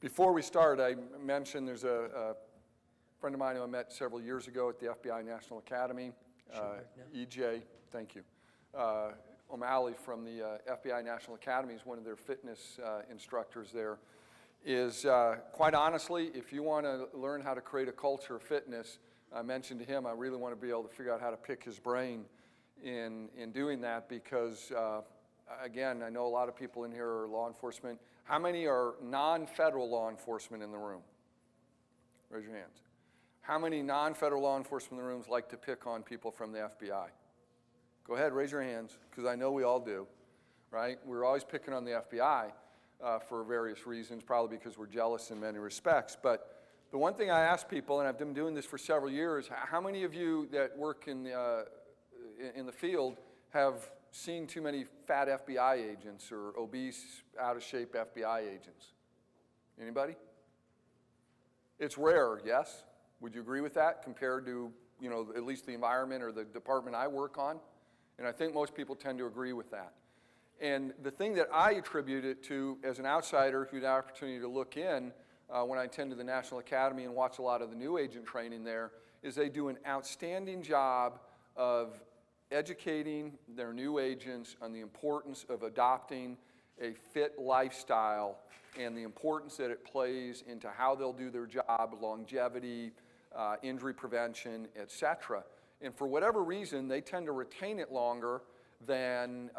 Before we start, I mentioned there's a friend of mine who I met several years ago at the FBI National Academy, EJ, thank you. O'Malley from the FBI National Academy is one of their fitness instructors there. Is quite honestly, if you want to learn how to create a culture of fitness, I mentioned to him I really want to be able to figure out how to pick his brain in doing that because, again, I know a lot of people in here are law enforcement. How many are non-federal law enforcement in the room? Raise your hands. How many non-federal law enforcement in the rooms like to pick on people from the FBI? Go ahead, raise your hands, because I know we all do, right? We're always picking on the FBI for various reasons, probably because we're jealous in many respects. But the one thing I ask people, and I've been doing this for several years, how many of you that work in the field have seen too many fat FBI agents or obese, out-of-shape FBI agents? Anybody? It's rare, yes? Would you agree with that compared to, you know, at least the environment or the department I work on? And I think most people tend to agree with that. And the thing that I attribute it to as an outsider who had the opportunity to look in when I attended the National Academy and watch a lot of the new agent training there, is they do an outstanding job of educating their new agents on the importance of adopting a fit lifestyle and the importance that it plays into how they'll do their job, longevity, injury prevention, etc. And for whatever reason, they tend to retain it longer than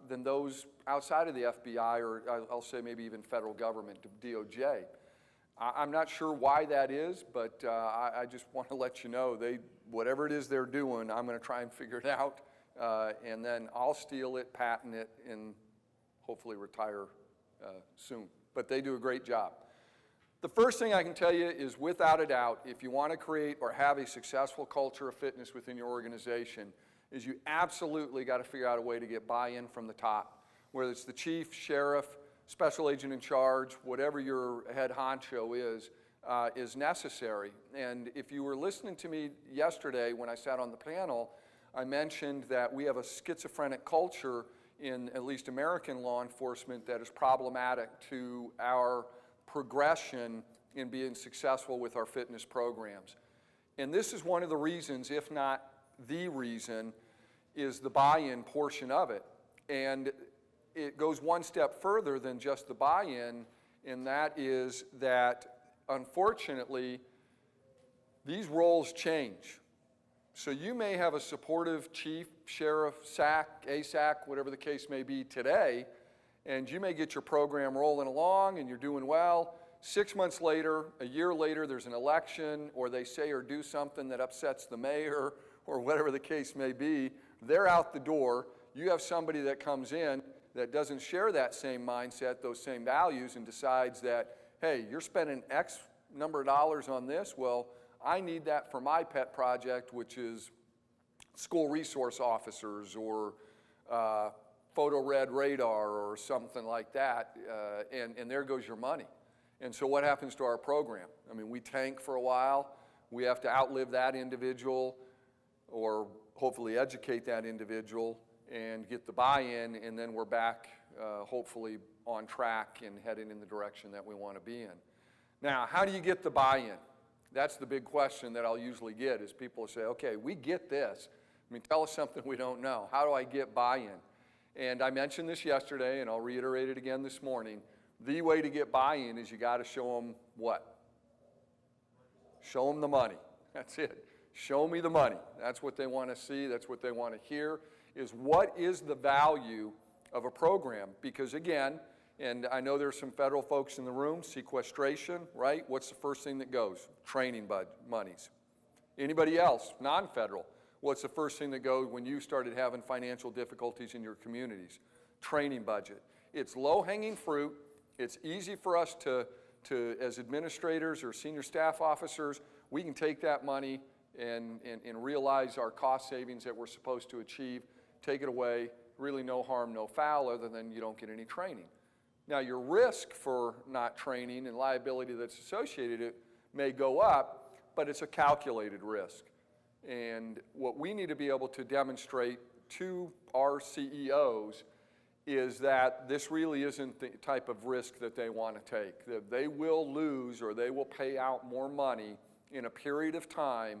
those outside of the FBI or I'll say maybe even federal government, DOJ. I'm not sure why that is, but I just want to let you know, whatever it is they're doing, I'm going to try and figure it out, and then I'll steal it, patent it, and hopefully retire soon. But they do a great job. The first thing I can tell you is, without a doubt, if you want to create or have a successful culture of fitness within your organization, is you absolutely got to figure out a way to get buy-in from the top, whether it's the chief, sheriff, special agent in charge, whatever your head honcho is necessary. And if you were listening to me yesterday when I sat on the panel, I mentioned that we have a schizophrenic culture in at least American law enforcement that is problematic to our progression in being successful with our fitness programs. And this is one of the reasons, if not the reason, is the buy-in portion of it. And it goes one step further than just the buy-in, and that is that, unfortunately, these roles change. So you may have a supportive chief, sheriff, SAC, ASAC, whatever the case may be today, and you may get your program rolling along and you're doing well. 6 months later, a year later, there's an election, or they say or do something that upsets the mayor, or whatever the case may be. They're out the door. You have somebody that comes in that doesn't share that same mindset, those same values, and decides that, hey, you're spending X number of dollars on this. Well, I need that for my pet project, which is school resource officers or photo red radar or something like that, and there goes your money. And so what happens to our program? I mean, we tank for a while. We have to outlive that individual or hopefully educate that individual and get the buy-in, and then we're back hopefully on track and heading in the direction that we want to be in. Now, how do you get the buy-in? That's the big question that I'll usually get, is people say, okay, we get this. I mean, tell us something we don't know. How do I get buy-in? And I mentioned this yesterday, and I'll reiterate it again this morning. The way to get buy-in is you got to show them what? Show them the money. That's it. Show me the money. That's what they want to see. That's what they want to hear, is what is the value of a program? Because again, and I know there's some federal folks in the room, sequestration, right? What's the first thing that goes? Training monies. Anybody else, non-federal? What's the first thing that goes when you started having financial difficulties in your communities? Training budget. It's low-hanging fruit. It's easy for us to, as administrators or senior staff officers, we can take that money and realize our cost savings that we're supposed to achieve, take it away, really no harm, no foul, other than you don't get any training. Now, your risk for not training and liability that's associated it may go up, but it's a calculated risk. And what we need to be able to demonstrate to our CEOs is that this really isn't the type of risk that they want to take. That they will lose or they will pay out more money in a period of time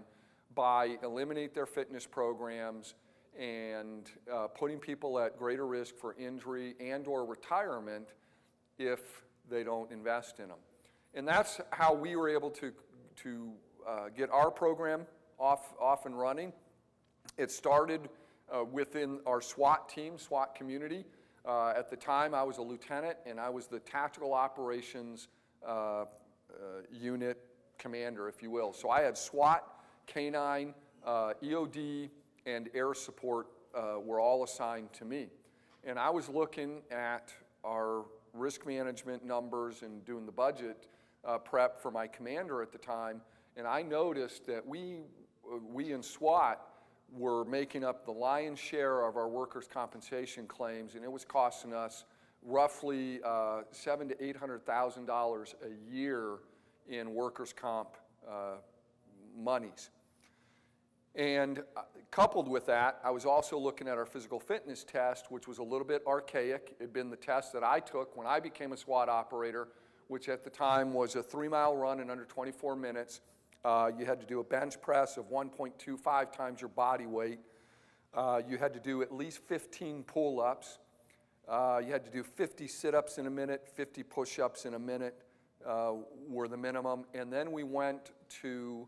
by eliminating their fitness programs and putting people at greater risk for injury and or retirement if they don't invest in them. And that's how we were able to get our program off and running. It started within our SWAT team, SWAT community. At the time, I was a lieutenant, and I was the tactical operations unit commander, if you will. So I had SWAT, K-9, EOD, and air support were all assigned to me. And I was looking at our risk management numbers and doing the budget prep for my commander at the time, and I noticed that we in SWAT were making up the lion's share of our workers' compensation claims, and it was costing us roughly $700,000 to $800,000 a year in workers' comp monies. And coupled with that, I was also looking at our physical fitness test, which was a little bit archaic. It had been the test that I took when I became a SWAT operator, which at the time was a 3-mile run in under 24 minutes. You had to do a bench press of 1.25 times your body weight. You had to do at least 15 pull-ups. You had to do 50 sit-ups in a minute, 50 push-ups in a minute were the minimum. And then we went to,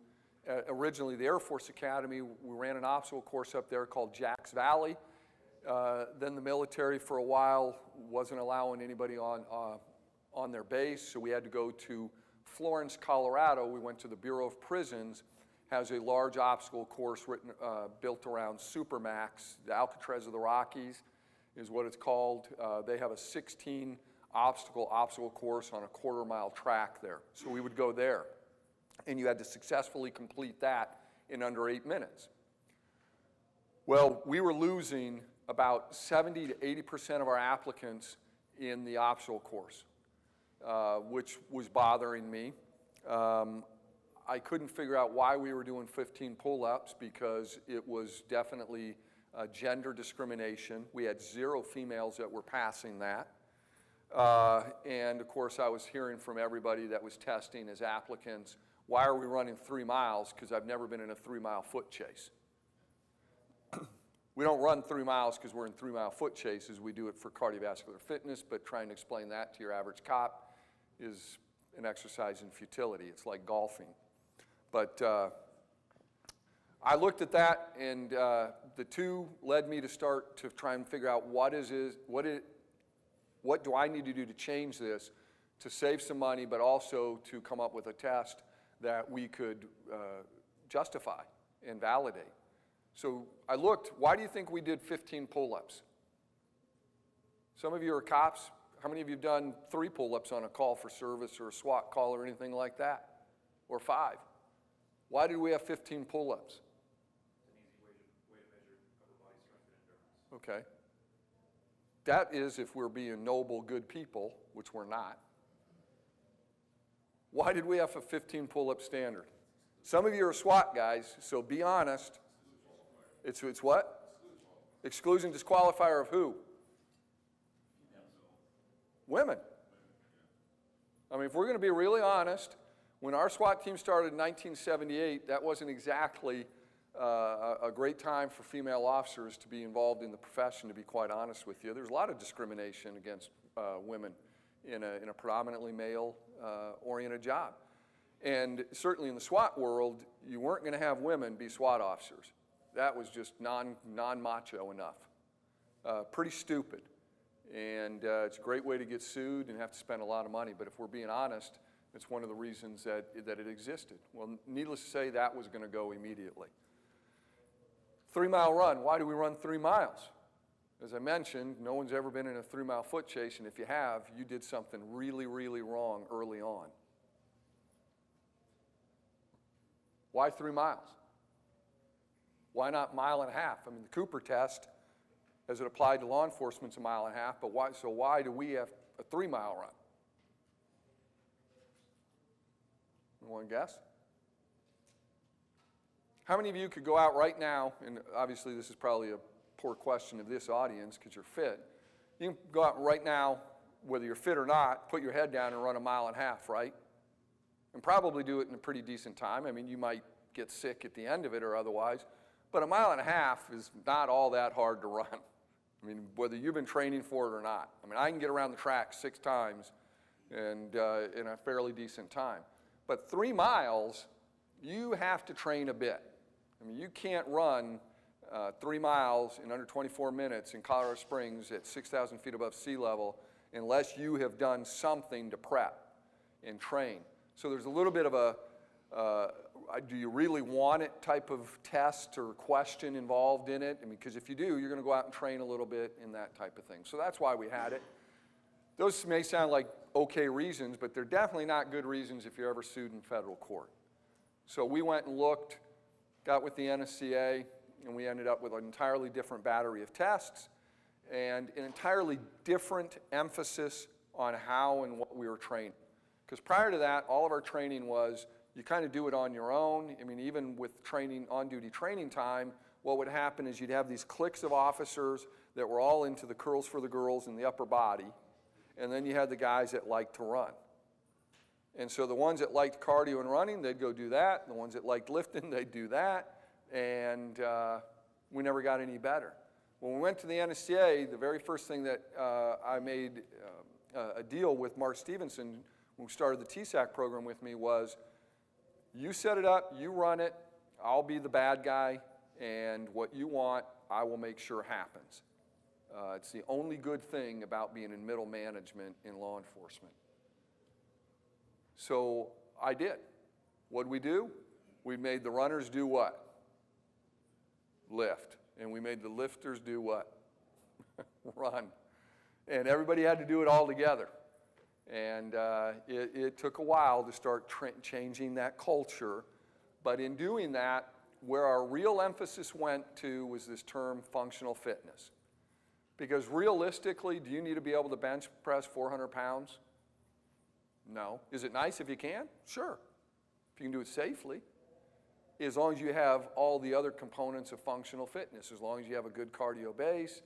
originally the Air Force Academy. We ran an obstacle course up there called Jacks Valley. Then the military for a while wasn't allowing anybody on their base, so we had to go to Florence, Colorado. We went to the Bureau of Prisons, has a large obstacle course built around Supermax. The Alcatraz of the Rockies is what it's called. They have a 16 obstacle course on a 1/4-mile track there. So we would go there, and you had to successfully complete that in under 8 minutes. Well, we were losing about 70 to 80% of our applicants in the obstacle course, which was bothering me. I couldn't figure out why we were doing 15 pull-ups because it was definitely gender discrimination. We had 0 females that were passing that. And of course, I was hearing from everybody that was testing as applicants, why are we running 3 miles? Because I've never been in a 3-mile foot chase. We don't run 3 miles because we're in 3-mile foot chases. We do it for cardiovascular fitness, but trying to explain that to your average cop is an exercise in futility. It's like golfing. But I looked at that, and the two led me to start to try and figure out what do I need to do to change this to save some money, but also to come up with a test that we could justify and validate. So I looked, why do you think we did 15 pull-ups? Some of you are cops. How many of you have done 3 pull-ups on a call for service or a SWAT call or anything like that? Or 5? Why did we have 15 pull-ups? It's an easy way to measure upper body strength and endurance. Okay. That is if we're being noble, good people, which we're not. Why did we have a 15 pull-up standard? Some of you are SWAT guys, so be honest. It's what? Exclusion disqualifier of who? Women. I mean, if we're going to be really honest, when our SWAT team started in 1978, that wasn't exactly a great time for female officers to be involved in the profession, to be quite honest with you. There's a lot of discrimination against women in a predominantly male-oriented job. And certainly in the SWAT world, you weren't going to have women be SWAT officers. That was just non-macho enough. Pretty stupid. And it's a great way to get sued and have to spend a lot of money. But if we're being honest, it's one of the reasons that it existed. Well, needless to say, that was going to go immediately. 3-mile run. Why do we run 3 miles? As I mentioned, no one's ever been in a 3-mile foot chase, and if you have, you did something really, really wrong early on. Why 3 miles? Why not 1.5 miles? I mean, the Cooper test, as it applied to law enforcement, is 1.5 miles, but why do we have a 3-mile run? Anyone guess? How many of you could go out right now, and obviously this is probably a poor question of this audience because you're fit. You can go out right now, whether you're fit or not, put your head down and run a 1.5 miles, right? And probably do it in a pretty decent time. I mean, you might get sick at the end of it or otherwise, but a 1.5 miles is not all that hard to run. I mean, whether you've been training for it or not. I mean, I can get around the track 6 times and in a fairly decent time. But 3 miles, you have to train a bit. I mean, you can't run 3 miles in under 24 minutes in Colorado Springs at 6,000 feet above sea level unless you have done something to prep and train. So there's a little bit of a, do you really want it type of test or question involved in it? I mean, because if you do, you're going to go out and train a little bit in that type of thing. So that's why we had it. Those may sound like okay reasons, but they're definitely not good reasons if you're ever sued in federal court. So we went and looked, got with the NSCA, and we ended up with an entirely different battery of tests and an entirely different emphasis on how and what we were training. Because prior to that, all of our training was you kind of do it on your own. I mean, even with training, on-duty training time, what would happen is you'd have these cliques of officers that were all into the curls for the girls in the upper body, and then you had the guys that liked to run. And so the ones that liked cardio and running, they'd go do that. The ones that liked lifting, they'd do that. And we never got any better. When we went to the NSCA, the very first thing that I made a deal with Mark Stevenson when we started the TSAC program with me was, you set it up, you run it, I'll be the bad guy, and what you want, I will make sure happens. It's the only good thing about being in middle management in law enforcement. So I did. What'd we do? We made the runners do what? Lift. And we made the lifters do what? Run. And everybody had to do it all together. And it took a while to start changing that culture. But in doing that, where our real emphasis went to was this term functional fitness. Because realistically, do you need to be able to bench press 400 pounds? No. Is it nice if you can? Sure. If you can do it safely. As long as you have all the other components of functional fitness, as long as you have a good cardio base,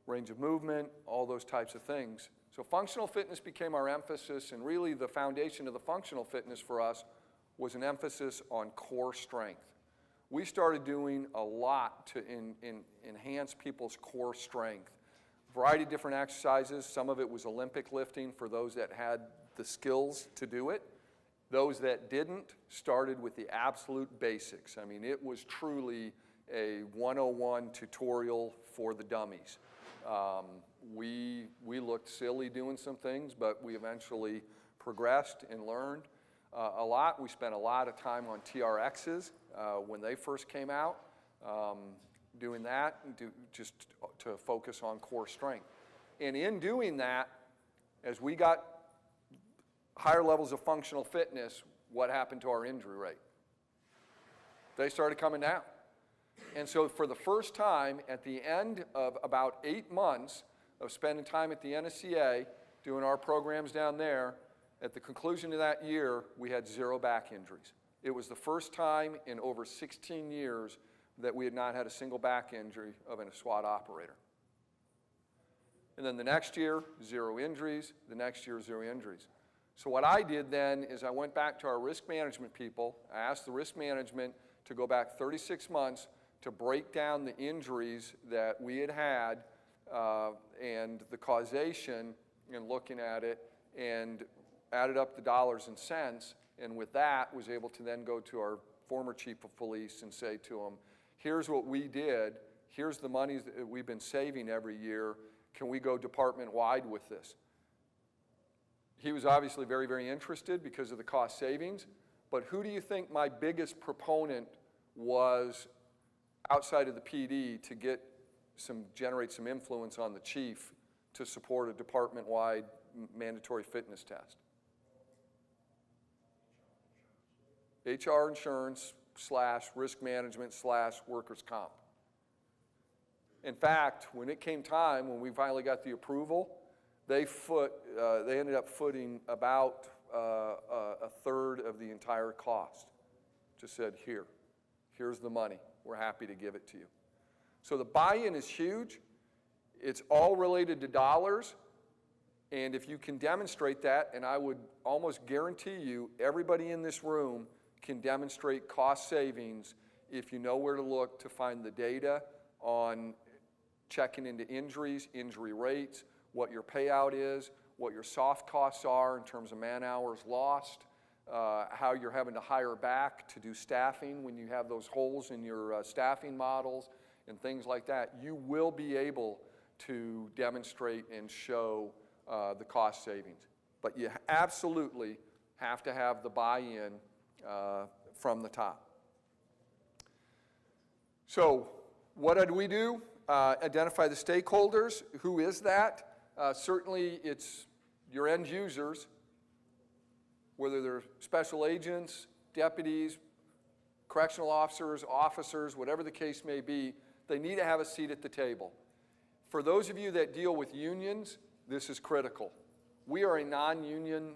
range of movement, all those types of things. So functional fitness became our emphasis, and really the foundation of the functional fitness for us was an emphasis on core strength. We started doing a lot to enhance people's core strength. A variety of different exercises. Some of it was Olympic lifting for those that had the skills to do it. Those that didn't started with the absolute basics. I mean, it was truly a 101 tutorial for the dummies. We looked silly doing some things, but we eventually progressed and learned a lot. We spent a lot of time on TRXs when they first came out, doing that just to focus on core strength. And in doing that, as we got higher levels of functional fitness, what happened to our injury rate? They started coming down. And so for the first time, at the end of about 8 months of spending time at the NSCA, doing our programs down there, at the conclusion of that year, we had 0 back injuries. It was the first time in over 16 years that we had not had a single back injury of a SWAT operator. And then the next year, 0 injuries. The next year, 0 injuries. So what I did then is I went back to our risk management people. I asked the risk management to go back 36 months to break down the injuries that we had had and the causation and looking at it, and added up the dollars and cents, and with that was able to then go to our former chief of police and say to him, here's what we did, here's the money that we've been saving every year, can we go department-wide with this? He was obviously very, very interested because of the cost savings, but who do you think my biggest proponent was outside of the PD to generate some influence on the chief to support a department-wide mandatory fitness test? HR insurance / risk management / workers' comp. In fact, when it came time, when we finally got the approval, they ended up footing about a third of the entire cost. Just said, here's the money. We're happy to give it to you. So the buy-in is huge. It's all related to dollars, and if you can demonstrate that, and I would almost guarantee you everybody in this room can demonstrate cost savings if you know where to look to find the data on checking into injuries, injury rates, what your payout is, what your soft costs are in terms of man hours lost, how you're having to hire back to do staffing when you have those holes in your staffing models and things like that. You will be able to demonstrate and show the cost savings. But you absolutely have to have the buy-in from the top. So what did we do? Identify the stakeholders. Who is that? Certainly it's your end users, whether they're special agents, deputies, correctional officers, whatever the case may be, they need to have a seat at the table. For those of you that deal with unions, this is critical. We are a non-union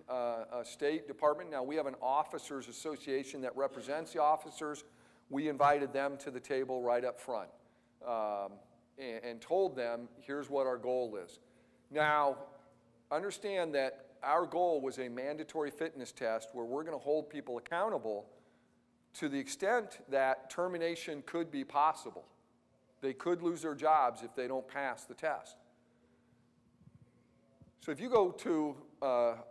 state department. Now, we have an officers association that represents the officers. We invited them to the table right up front and told them, here's what our goal is. Now, understand that our goal was a mandatory fitness test where we're going to hold people accountable to the extent that termination could be possible. They could lose their jobs if they don't pass the test. So if you go to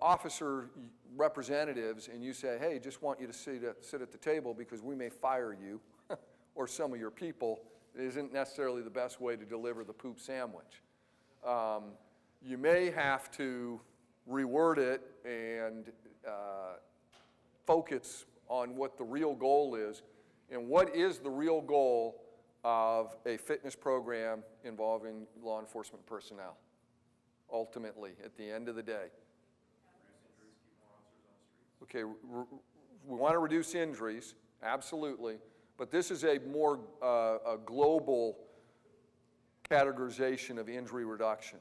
officer representatives and you say, hey, just want you to sit at the table because we may fire you or some of your people, it isn't necessarily the best way to deliver the poop sandwich. You may have to reword it and focus on what the real goal is. And what is the real goal of a fitness program involving law enforcement personnel? Ultimately, at the end of the day. Okay, we want to reduce injuries, absolutely, but this is a more a global categorization of injury reduction.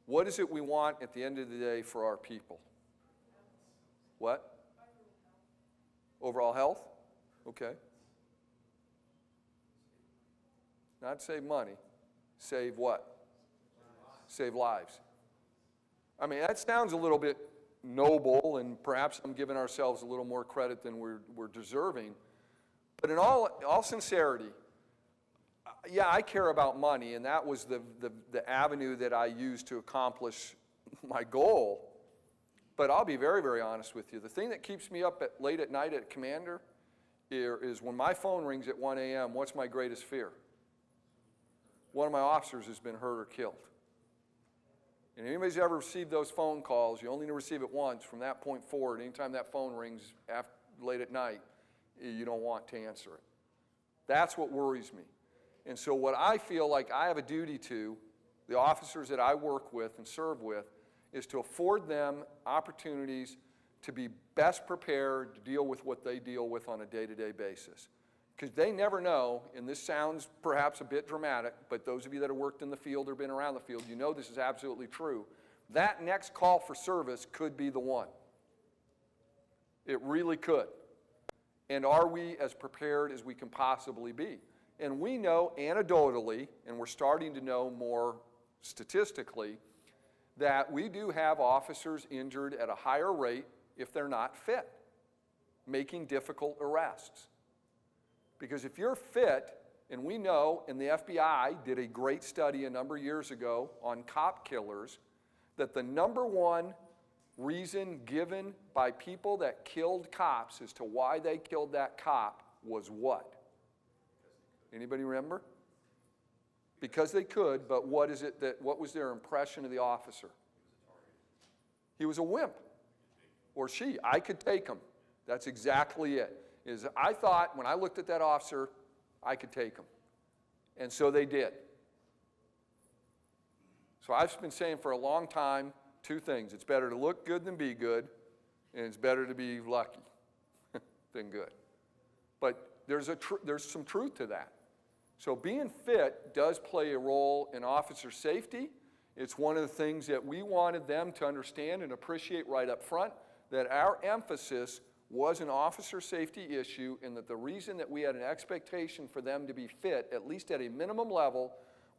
What is it we want at the end of the day for our people? What? Overall health? Okay. Not save money, save what? Save lives. I mean, that sounds a little bit noble, and perhaps I'm giving ourselves a little more credit than we're deserving. But in all sincerity, yeah, I care about money, and that was the avenue that I used to accomplish my goal. But I'll be very, very honest with you. The thing that keeps me up late at night at Commander is when my phone rings at 1 a.m., what's my greatest fear? One of my officers has been hurt or killed. And anybody's ever received those phone calls, you only receive it once. From that point forward, anytime that phone rings late at night, you don't want to answer it. That's what worries me. And so what I feel like I have a duty to, the officers that I work with and serve with, is to afford them opportunities to be best prepared to deal with what they deal with on a day-to-day basis. Because they never know, and this sounds perhaps a bit dramatic, but those of you that have worked in the field or been around the field, you know this is absolutely true. That next call for service could be the one. It really could. And are we as prepared as we can possibly be? And we know anecdotally, and we're starting to know more statistically, that we do have officers injured at a higher rate if they're not fit, making difficult arrests. Because if you're fit, and we know, and the FBI did a great study a number of years ago on cop killers, that the number one reason given by people that killed cops as to why they killed that cop was what? Anybody remember? Because they could, but what was their impression of the officer? He was a wimp. Or she. I could take him. That's exactly it. I thought, when I looked at that officer, I could take him. And so they did. So I've been saying for a long time two things. It's better to look good than be good, and it's better to be lucky than good. But there's some truth to that. So being fit does play a role in officer safety. It's one of the things that we wanted them to understand and appreciate right up front, that our emphasis was an officer safety issue, and that the reason that we had an expectation for them to be fit, at least at a minimum level,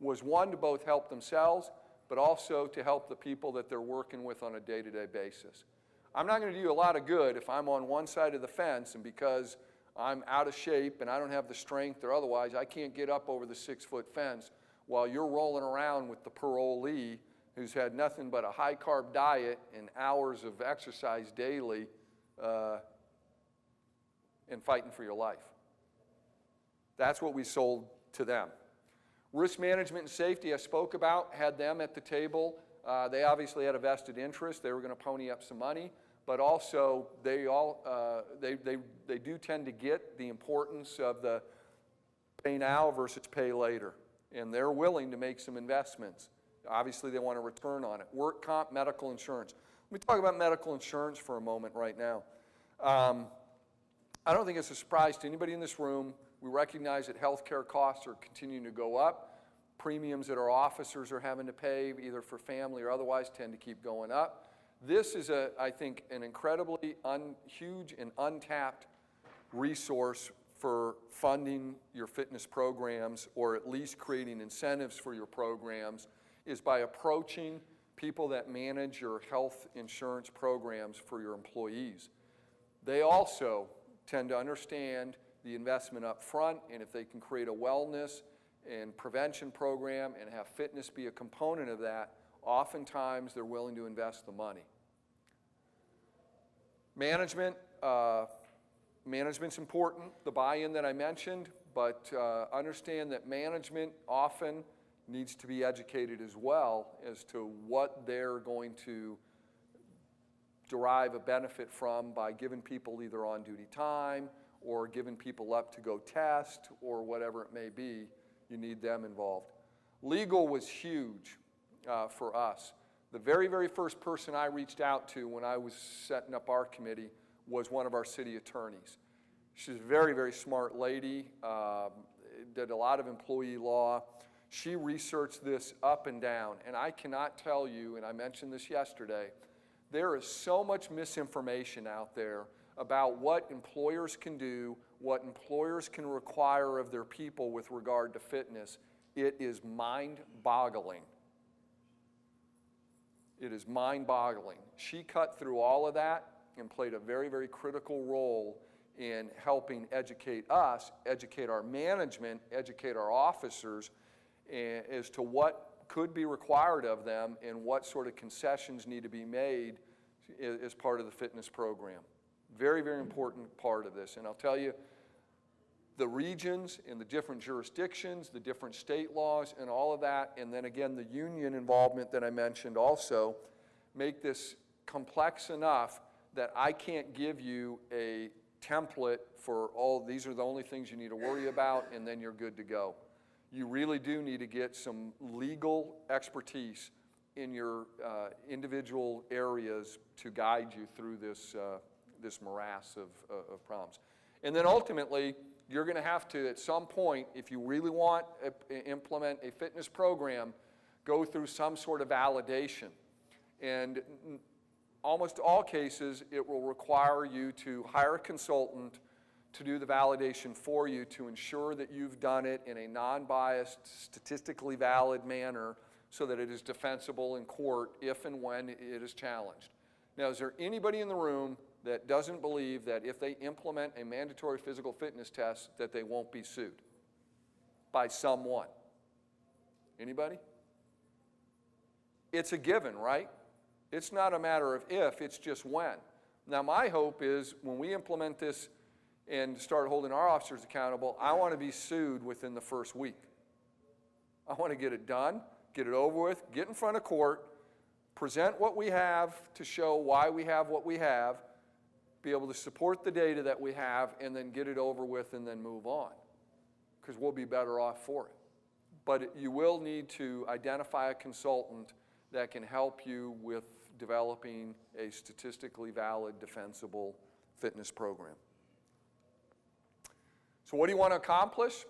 was one, to both help themselves, but also to help the people that they're working with on a day-to-day basis. I'm not going to do you a lot of good if I'm on one side of the fence and because I'm out of shape and I don't have the strength or otherwise, I can't get up over the 6-foot fence while you're rolling around with the parolee who's had nothing but a high-carb diet and hours of exercise daily and fighting for your life. That's what we sold to them. Risk management and safety I spoke about, had them at the table. They obviously had a vested interest. They were going to pony up some money, but also they do tend to get the importance of the pay now versus pay later, and they're willing to make some investments. Obviously, they want a return on it. Work comp, medical insurance. Let me talk about medical insurance for a moment right now. I don't think it's a surprise to anybody in this room. We recognize that healthcare costs are continuing to go up. Premiums that our officers are having to pay, either for family or otherwise, tend to keep going up. This is, I think, an incredibly huge and untapped resource for funding your fitness programs, or at least creating incentives for your programs, is by approaching people that manage your health insurance programs for your employees. They also tend to understand the investment up front, and if they can create a wellness and prevention program and have fitness be a component of that, oftentimes they're willing to invest the money. Management's important, the buy-in that I mentioned, but understand that management often needs to be educated as well as to what they're going to derive a benefit from by giving people either on-duty time or giving people up to go test or whatever it may be. You need them involved. Legal was huge for us. The very, very first person I reached out to when I was setting up our committee was one of our city attorneys. She's a very, very smart lady, did a lot of employee law. She researched this up and down, and I cannot tell you, and I mentioned this yesterday, there is so much misinformation out there about what employers can do, what employers can require of their people with regard to fitness. It is mind-boggling. It is mind-boggling. She cut through all of that and played a very, very critical role in helping educate us, educate our management, educate our officers as to what could be required of them and what sort of concessions need to be made as part of the fitness program. Very, very important part of this. And I'll tell you, the regions and the different jurisdictions, the different state laws and all of that, and then again the union involvement that I mentioned also, make this complex enough that I can't give you a template for all, these are the only things you need to worry about, and then you're good to go. You really do need to get some legal expertise in your individual areas to guide you through this, this morass of problems. And then ultimately, you're going to have to, at some point, if you really want to implement a fitness program, go through some sort of validation. And almost all cases, it will require you to hire a consultant to do the validation for you to ensure that you've done it in a non-biased, statistically valid manner so that it is defensible in court if and when it is challenged. Now, is there anybody in the room that doesn't believe that if they implement a mandatory physical fitness test that they won't be sued by someone? Anybody? It's a given, right? It's not a matter of if, it's just when. Now, my hope is when we implement this and start holding our officers accountable, I want to be sued within the first week. I want to get it done, get it over with, get in front of court, present what we have to show why we have what we have, be able to support the data that we have, and then get it over with and then move on, because we'll be better off for it. But you will need to identify a consultant that can help you with developing a statistically valid, defensible fitness program. So what do you want to accomplish?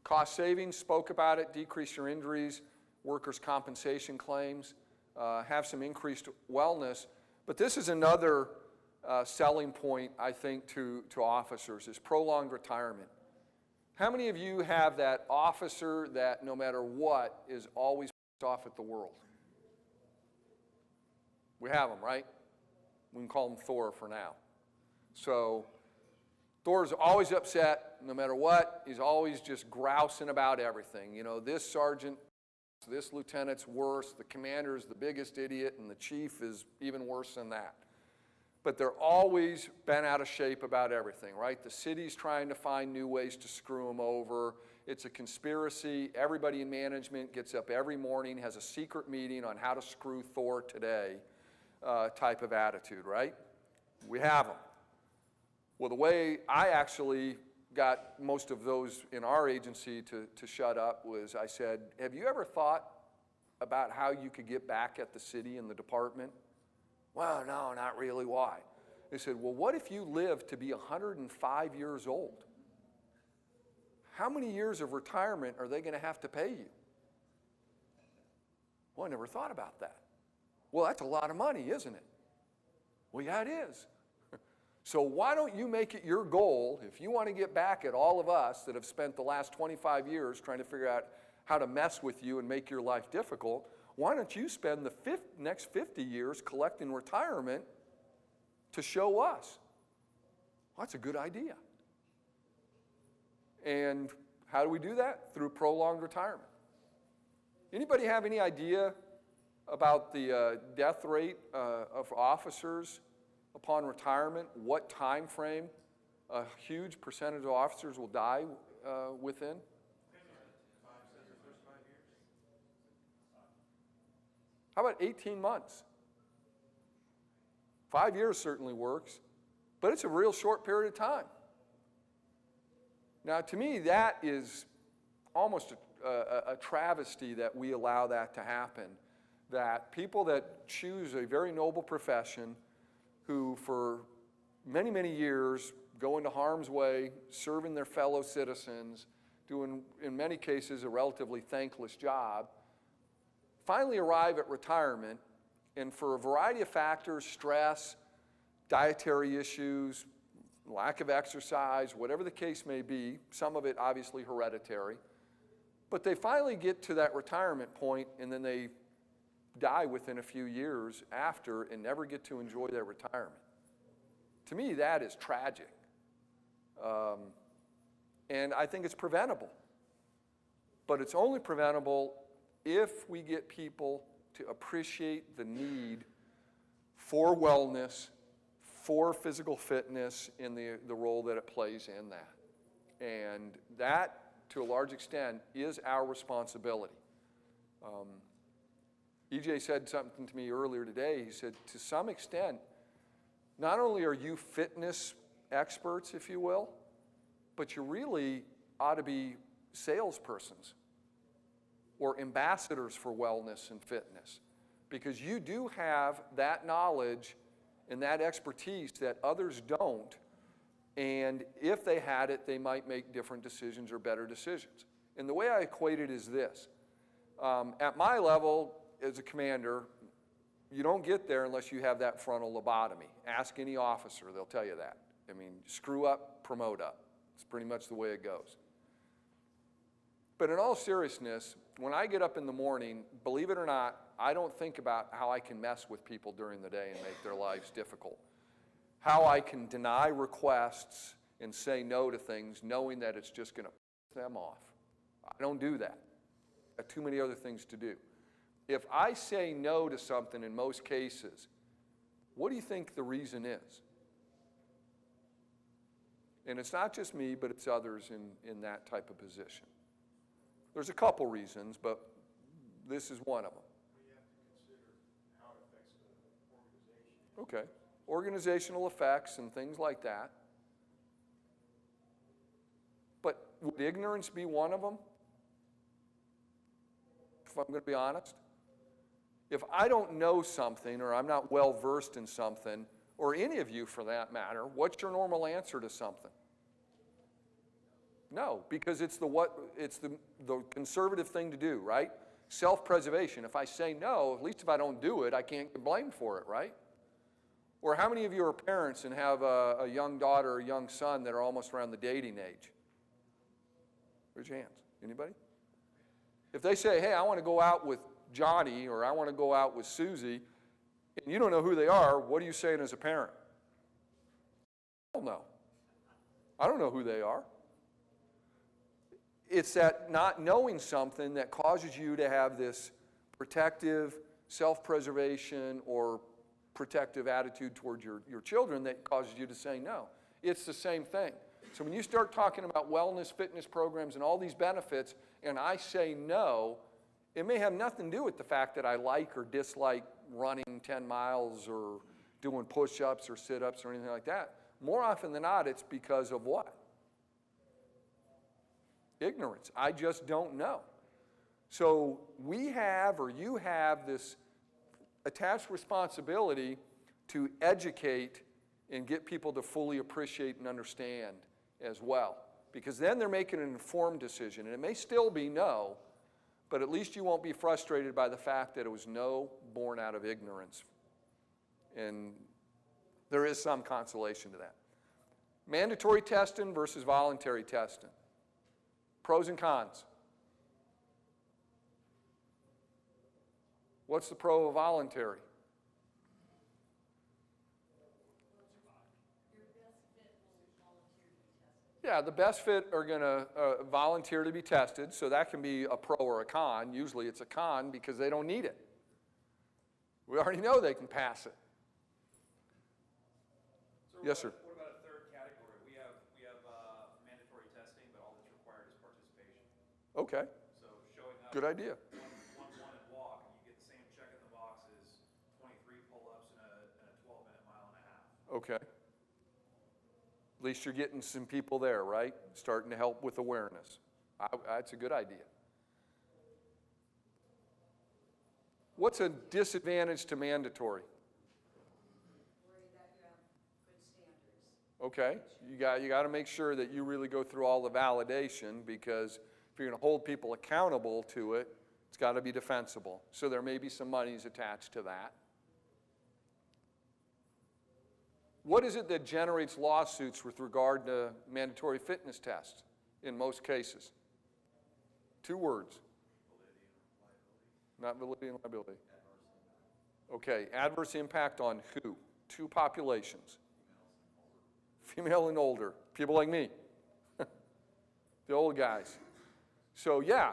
Cost savings, spoke about it, decrease your injuries, workers' compensation claims, have some increased wellness. But this is another selling point, I think, to officers, is prolonged retirement. How many of you have that officer that no matter what is always pissed off at the world? We have them, right? We can call him Thor for now. So Thor's always upset no matter what. He's always just grousing about everything. You know, this sergeant, this lieutenant's worse, the commander's the biggest idiot, and the chief is even worse than that. But they're always bent out of shape about everything, right? The city's trying to find new ways to screw them over. It's a conspiracy. Everybody in management gets up every morning, has a secret meeting on how to screw Thor today type of attitude, right? We have them. Well, the way I actually got most of those in our agency to shut up was I said, have you ever thought about how you could get back at the city and the department? Well, no, not really. Why? They said, well, what if you live to be 105 years old? How many years of retirement are they going to have to pay you? Well, I never thought about that. Well, that's a lot of money, isn't it? Well, yeah, it is. So why don't you make it your goal, if you want to get back at all of us that have spent the last 25 years trying to figure out how to mess with you and make your life difficult, why don't you spend the next 50 years collecting retirement to show us? Well, that's a good idea. And how do we do that? Through prolonged retirement. Anybody have any idea about the death rate of officers upon retirement? What time frame a huge percentage of officers will die within? How about 18 months? 5 years certainly works, but it's a real short period of time. Now, to me, that is almost a travesty that we allow that to happen, that people that choose a very noble profession who for many, many years go into harm's way, serving their fellow citizens, doing, in many cases, a relatively thankless job, finally arrive at retirement, and for a variety of factors, stress, dietary issues, lack of exercise, whatever the case may be, some of it obviously hereditary, but they finally get to that retirement point and then they die within a few years after and never get to enjoy their retirement. To me, that is tragic. And I think it's preventable. But it's only preventable if we get people to appreciate the need for wellness, for physical fitness, and the role that it plays in that. And that, to a large extent, is our responsibility. EJ said something to me earlier today. He said, to some extent, not only are you fitness experts, if you will, but you really ought to be salespersons or ambassadors for wellness and fitness, because you do have that knowledge and that expertise that others don't, and if they had it, they might make different decisions or better decisions. And the way I equate it is this. At my level, as a commander, you don't get there unless you have that frontal lobotomy. Ask any officer, they'll tell you that. I mean, screw up, promote up. It's pretty much the way it goes. But in all seriousness, when I get up in the morning, believe it or not, I don't think about how I can mess with people during the day and make their lives difficult. How I can deny requests and say no to things knowing that it's just going to piss them off. I don't do that. I have too many other things to do. If I say no to something in most cases, what do you think the reason is? And it's not just me, but it's others in that type of position. There's a couple reasons, but this is one of them. We have to consider how it affects the organization. Okay. Organizational effects and things like that. But would ignorance be one of them? If I'm going to be honest. If I don't know something or I'm not well versed in something, or any of you for that matter, what's your normal answer to something? No, because it's the conservative thing to do, right? Self-preservation. If I say no, at least if I don't do it, I can't get blamed for it, right? Or how many of you are parents and have a young daughter or young son that are almost around the dating age? Raise your hands. Anybody? If they say, hey, I want to go out with Johnny or I want to go out with Susie, and you don't know who they are, what are you saying as a parent? Hell no. I don't know who they are. It's that not knowing something that causes you to have this protective, self-preservation, or protective attitude towards your children that causes you to say no. It's the same thing. So when you start talking about wellness, fitness programs, and all these benefits, and I say no, it may have nothing to do with the fact that I like or dislike running 10 miles or doing push-ups or sit-ups or anything like that. More often than not, it's because of what? Ignorance. I just don't know. So we have, or you have, this attached responsibility to educate and get people to fully appreciate and understand as well. Because then they're making an informed decision. And it may still be no, but at least you won't be frustrated by the fact that it was no born out of ignorance. And there is some consolation to that. Mandatory testing versus voluntary testing. Pros and cons. What's the pro of voluntary? Yeah, the best fit are going to volunteer to be tested, so that can be a pro or a con. Usually it's a con because they don't need it. We already know they can pass it. So yes, sir. What about a third category? We have mandatory testing, but all that's required is participation. Okay. So showing up. Good idea. One and walk, and you get the same check in the box as 23 pull-ups and a 12-minute mile and a half. Okay. At least you're getting some people there, right? Starting to help with awareness. That's a good idea. What's a disadvantage to mandatory? Worry that you have good standards. Okay, you got to make sure that you really go through all the validation, because if you're going to hold people accountable to it, it's got to be defensible. So there may be some monies attached to that. What is it that generates lawsuits with regard to mandatory fitness tests in most cases? 2 words. Not validity and liability. Okay, adverse impact on who? 2 populations. Female and older. People like me. The old guys. So yeah,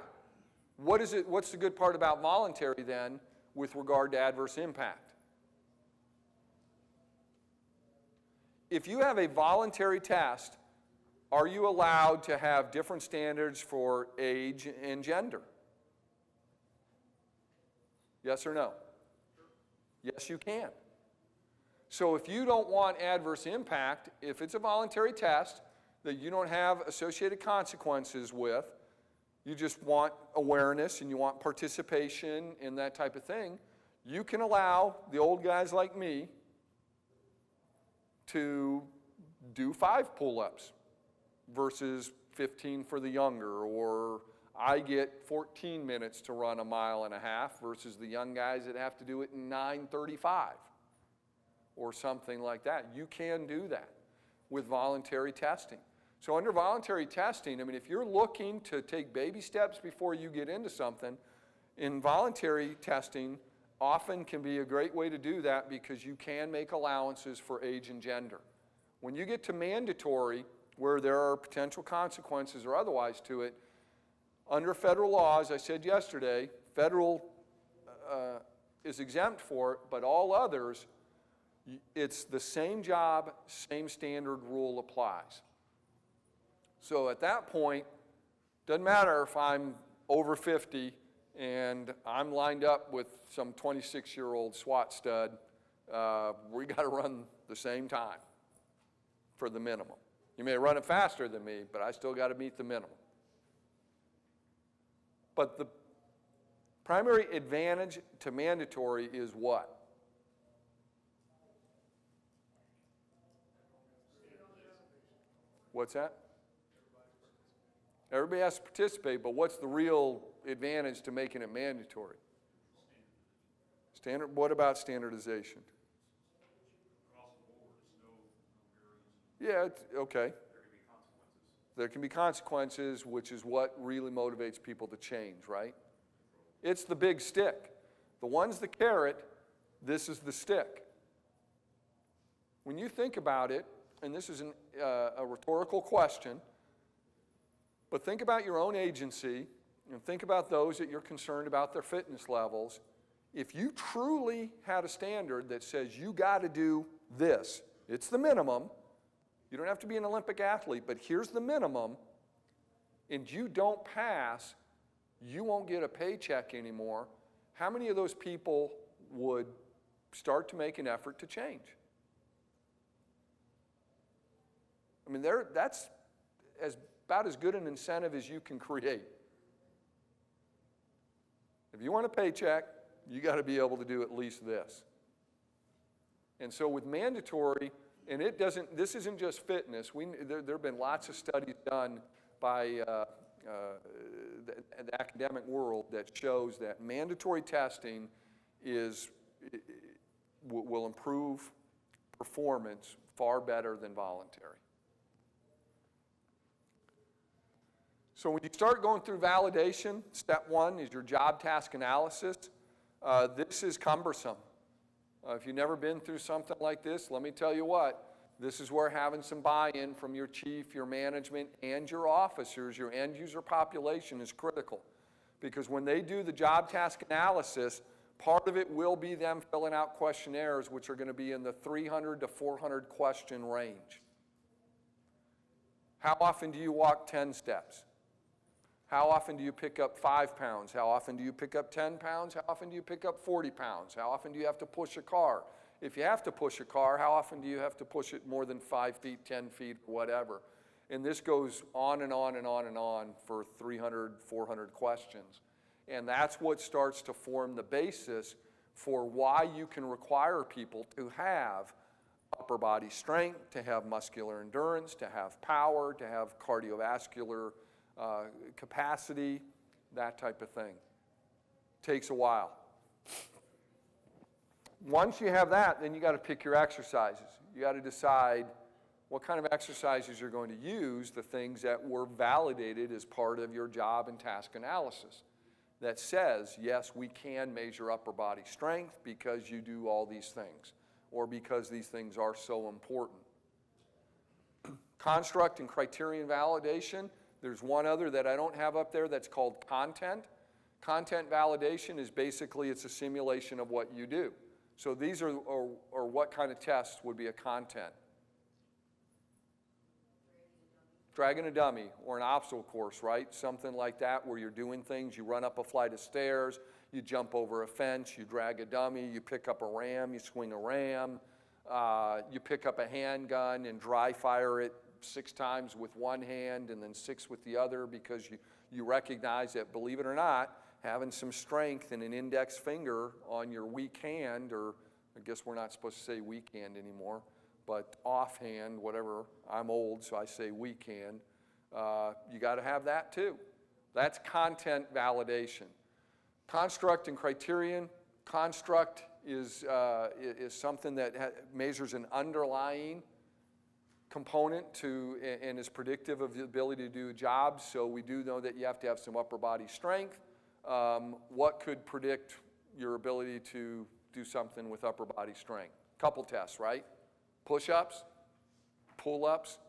what's the good part about voluntary then with regard to adverse impact? If you have a voluntary test, are you allowed to have different standards for age and gender? Yes or no? Yes, you can. So if you don't want adverse impact, if it's a voluntary test that you don't have associated consequences with, you just want awareness and you want participation in that type of thing, you can allow the old guys like me to do 5 pull-ups versus 15 for the younger, or I get 14 minutes to run 1.5 miles versus the young guys that have to do it in 9:35 or something like that. You can do that with voluntary testing. So under voluntary testing, I mean, if you're looking to take baby steps before you get into something, involuntary testing often can be a great way to do that because you can make allowances for age and gender. When you get to mandatory, where there are potential consequences or otherwise to it, under federal law, as I said yesterday, federal is exempt for it, but all others, it's the same job, same standard rule applies. So at that point, doesn't matter if I'm over 50 and I'm lined up with some 26-year-old SWAT stud, we got to run the same time for the minimum. You may run it faster than me, but I still got to meet the minimum. But the primary advantage to mandatory is what? What's that? Everybody has to participate, but what's the real advantage to making it mandatory? What about standardization? Yeah, okay. There could be consequences. There can be consequences, which is what really motivates people to change, right? It's the big stick. The one's the carrot, this is the stick. When you think about it, and this is a rhetorical question, but think about your own agency and think about those that you're concerned about their fitness levels. If you truly had a standard that says you got to do this, it's the minimum. You don't have to be an Olympic athlete, but here's the minimum, and you don't pass, you won't get a paycheck anymore. How many of those people would start to make an effort to change? I mean, that's about as good an incentive as you can create. If you want a paycheck, you got to be able to do at least this. And so with mandatory, and this isn't just fitness. There have been lots of studies done by the academic world that shows that mandatory testing will improve performance far better than voluntary. So when you start going through validation, step one is your job task analysis. This is cumbersome. If you've never been through something like this, let me tell you what, this is where having some buy-in from your chief, your management, and your officers, your end user population is critical. Because when they do the job task analysis, part of it will be them filling out questionnaires, which are going to be in the 300 to 400 question range. How often do you walk 10 steps? How often do you pick up 5 pounds? How often do you pick up 10 pounds? How often do you pick up 40 pounds? How often do you have to push a car? If you have to push a car, how often do you have to push it more than 5 feet, 10 feet, whatever? And this goes on and on and on and on for 300, 400 questions. And that's what starts to form the basis for why you can require people to have upper body strength, to have muscular endurance, to have power, to have cardiovascular capacity, that type of thing. Takes a while. Once you have that, then you got to pick your exercises. You got to decide what kind of exercises you're going to use, the things that were validated as part of your job and task analysis. That says, yes, we can measure upper body strength because you do all these things, or because these things are so important. Construct and criterion validation. There's one other that I don't have up there that's called content. Content validation is basically, it's a simulation of what you do. So these are what kind of tests would be a content? Dragging a dummy or an obstacle course, right? Something like that where you're doing things. You run up a flight of stairs, you jump over a fence, you drag a dummy, you pick up a ram, you swing a ram, you pick up a handgun and dry fire it 6 times with one hand and then 6 with the other, because you recognize that, believe it or not, having some strength in an index finger on your weak hand, or I guess we're not supposed to say weak hand anymore, but offhand, whatever. I'm old, so I say weak hand. You got to have that too. That's content validation. Construct and criterion. Construct is something that measures an underlying component to and is predictive of the ability to do a job. So we do know that you have to have some upper body strength. What could predict your ability to do something with upper body strength? Couple tests, right? Push-ups, pull-ups,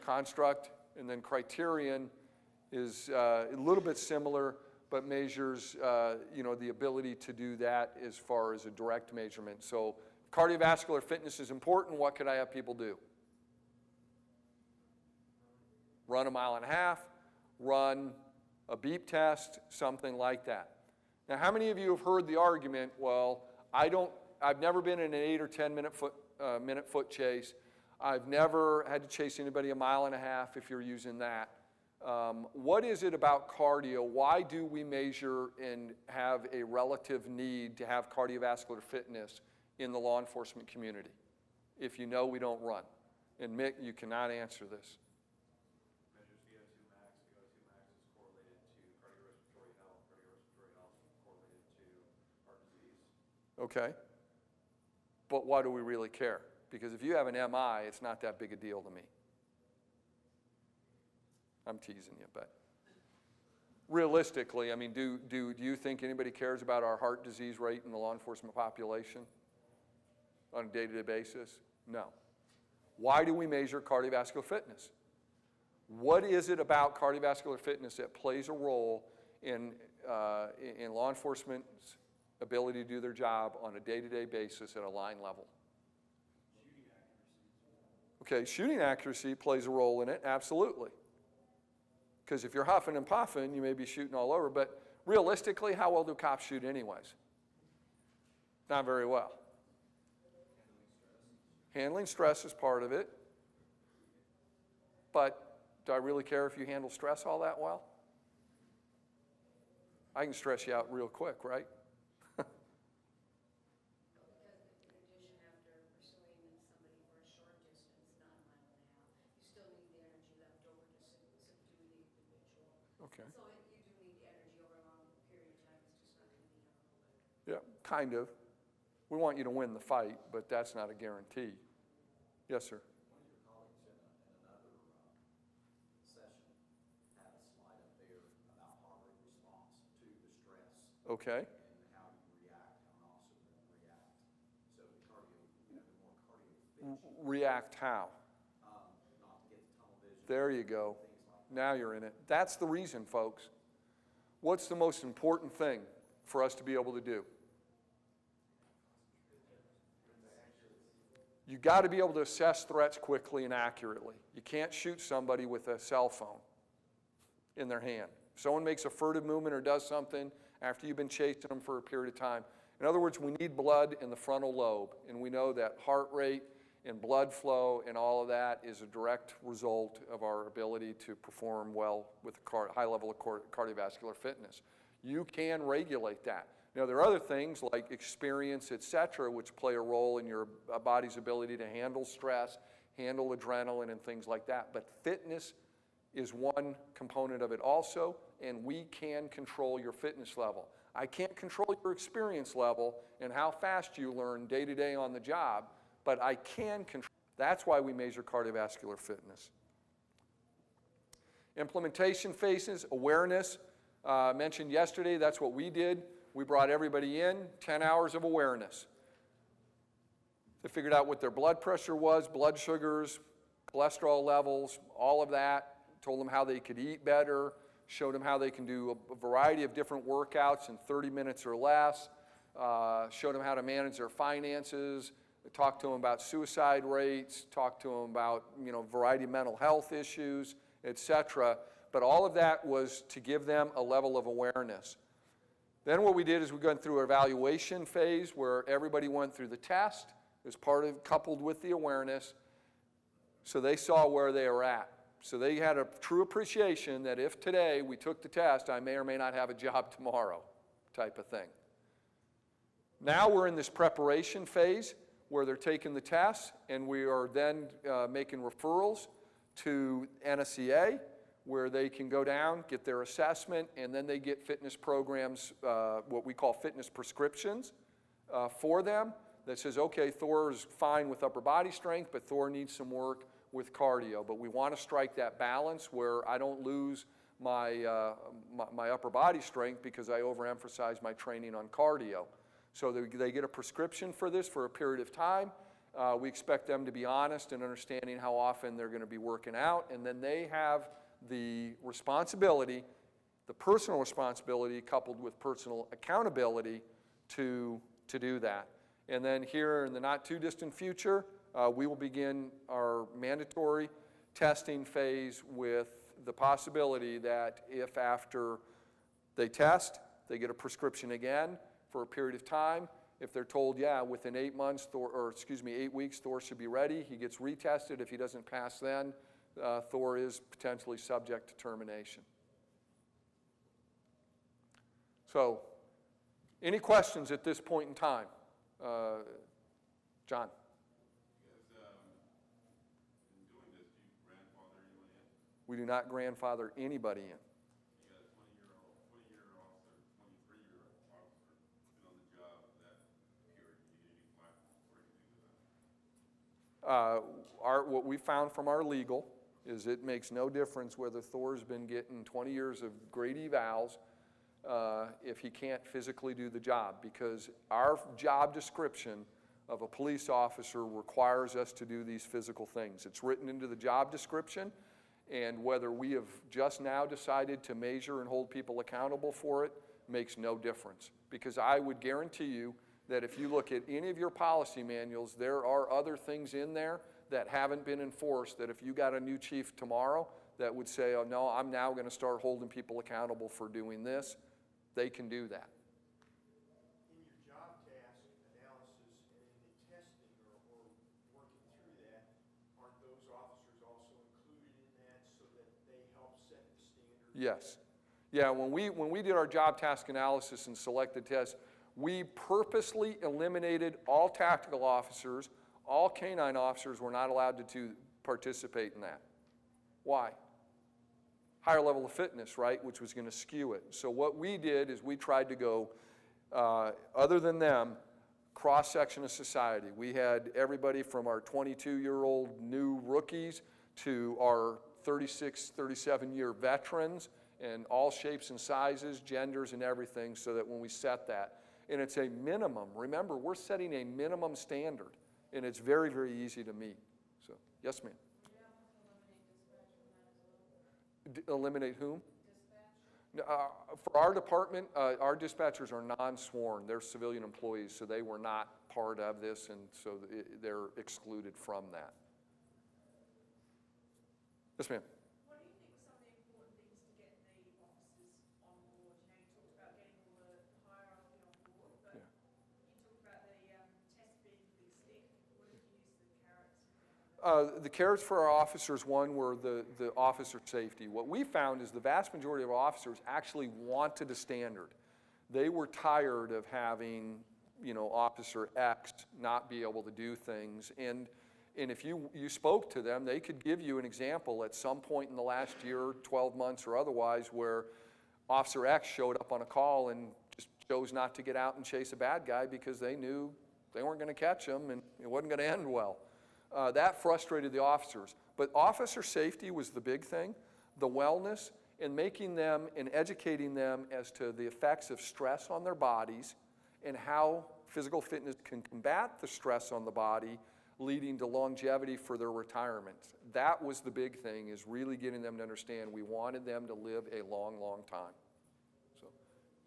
construct, and then criterion is a little bit similar, but measures the ability to do that as far as a direct measurement. So cardiovascular fitness is important. What could I have people do? Run a 1.5 miles, run a beep test, something like that. Now, how many of you have heard the argument, well, I've never been in an 8 or 10 minute foot chase. I've never had to chase anybody 1.5 miles if you're using that. What is it about cardio? Why do we measure and have a relative need to have cardiovascular fitness in the law enforcement community if you know we don't run? And Mick, you cannot answer this. Measures VO2 max. VO2 max is correlated to cardiorespiratory health. Cardiorespiratory health is correlated to heart disease. Okay. But why do we really care? Because if you have an MI, it's not that big a deal to me. I'm teasing you, but realistically, I mean, do you think anybody cares about our heart disease rate in the law enforcement population on a day-to-day basis? No. Why do we measure cardiovascular fitness? What is it about cardiovascular fitness that plays a role in law enforcement's ability to do their job on a day-to-day basis at a line level? Okay, shooting accuracy plays a role in it, absolutely. Because if you're huffing and puffing, you may be shooting all over, but realistically, how well do cops shoot anyways? Not very well. Handling stress is part of it, but do I really care if you handle stress all that well? I can stress you out real quick, right? Because in addition, after pursuing somebody for a short distance, not a mile and a half, you still need the energy left over to subdue the individual. Okay. So you do need the energy over a long period of time. It's just not going to be available. Yeah, kind of. We want you to win the fight, but that's not a guarantee. Yes, sir. One of your colleagues in another session had a slide up there about heart rate response to the stress Okay. and how you react, how an officer would react. So the cardio, the more cardio fit, React how? not to get the tunnel vision. There you go. Things like Now you're in it. That's the reason, folks. What's the most important thing for us to be able to do? You got to be able to assess threats quickly and accurately. You can't shoot somebody with a cell phone in their hand. If someone makes a furtive movement or does something after you've been chasing them for a period of time. In other words, we need blood in the frontal lobe, and we know that heart rate and blood flow and all of that is a direct result of our ability to perform well with a high level of cardiovascular fitness. You can regulate that. Now, there are other things like experience, et cetera, which play a role in your body's ability to handle stress, handle adrenaline, and things like that. But fitness is one component of it also, and we can control your fitness level. I can't control your experience level and how fast you learn day to day on the job, but I can control. That's why we measure cardiovascular fitness. Implementation phases, awareness. Mentioned yesterday, that's what we did. We brought everybody in, 10 hours of awareness. They figured out what their blood pressure was, blood sugars, cholesterol levels, all of that. Told them how they could eat better, showed them how they can do a variety of different workouts in 30 minutes or less, showed them how to manage their finances, talked to them about suicide rates, talked to them about a variety of mental health issues, etc. But all of that was to give them a level of awareness. Then what we did is we went through an evaluation phase where everybody went through the test as part of coupled with the awareness, so they saw where they were at. So they had a true appreciation that if today we took the test, I may or may not have a job tomorrow, type of thing. Now we're in this preparation phase where they're taking the tests, and we are then making referrals to NSCA, where they can go down, get their assessment, and then they get fitness programs, what we call fitness prescriptions for them that says, okay, Thor is fine with upper body strength, but Thor needs some work with cardio. But we want to strike that balance where I don't lose my upper body strength because I overemphasize my training on cardio. So they get a prescription for this for a period of time. We expect them to be honest and understanding how often they're going to be working out, and then they have the responsibility, the personal responsibility coupled with personal accountability to do that. And then here in the not too distant future, we will begin our mandatory testing phase with the possibility that if after they test, they get a prescription again for a period of time. If they're told, yeah, within 8 weeks, Thor should be ready, he gets retested. If he doesn't pass then, Thor is potentially subject to termination. So, any questions at this point in time? John? In doing this, do you grandfather anyone in? We do not grandfather anybody in. You got a 20-year officer, 23-year officer, been on the job that period. Do you get any flack or anything to that? What we found from our legal is it makes no difference whether Thor's been getting 20 years of great evals if he can't physically do the job, because our job description of a police officer requires us to do these physical things. It's written into the job description, and whether we have just now decided to measure and hold people accountable for it makes no difference. Because I would guarantee you that if you look at any of your policy manuals, there are other things in there that haven't been enforced, that if you got a new chief tomorrow that would say, oh no, I'm now going to start holding people accountable for doing this, they can do that. In your job task analysis and in the testing or working through that, aren't those officers also included in that so that they help set the standard? Yes. Yeah, when we did our job task analysis and selected tests, we purposely eliminated all tactical officers. All canine officers were not allowed to participate in that. Why? Higher level of fitness, right, which was going to skew it. So what we did is we tried to go, other than them, cross-section of society. We had everybody from our 22-year-old new rookies to our 36, 37-year veterans, and all shapes and sizes, genders, and everything, so that when we set that, and it's a minimum. Remember, we're setting a minimum standard, and it's very, very easy to meet. So, yes, ma'am. Eliminate whom? For our department, our dispatchers are non-sworn. They're civilian employees, so they were not part of this, and so they're excluded from that. Yes, ma'am. What do you think were some of the important things to get the officers on board? You know, you talked about getting all the hierarchy on board, but Yeah. you talked about the test being the big stick. What did you use the carrots? The carrots for our officers, one, were the officer safety. What we found is the vast majority of our officers actually wanted a standard. They were tired of having, Officer X not be able to do things. And if you spoke to them, they could give you an example at some point in the last year, 12 months or otherwise, where Officer X showed up on a call and just chose not to get out and chase a bad guy because they knew they weren't going to catch him and it wasn't going to end well. That frustrated the officers. But officer safety was the big thing, the wellness, and making them and educating them as to the effects of stress on their bodies and how physical fitness can combat the stress on the body, leading to longevity for their retirement. That was the big thing, is really getting them to understand we wanted them to live a long, long time. So,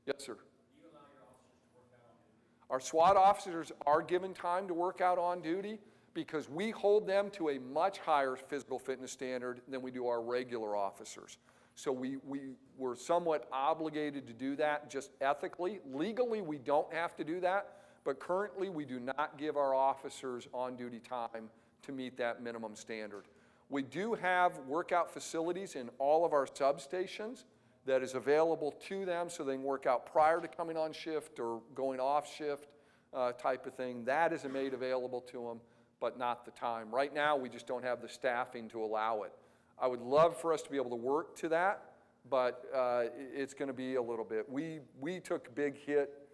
yes, sir. Do you allow your officers to work out on duty? Our SWAT officers are given time to work out on duty because we hold them to a much higher physical fitness standard than we do our regular officers. So we're somewhat obligated to do that just ethically. Legally, we don't have to do that, but currently we do not give our officers on-duty time to meet that minimum standard. We do have workout facilities in all of our substations that is available to them so they can work out prior to coming on shift or going off shift type of thing. That is made available to them, but not the time. Right now, we just don't have the staffing to allow it. I would love for us to be able to work to that, but it's going to be a little bit. We took a big hit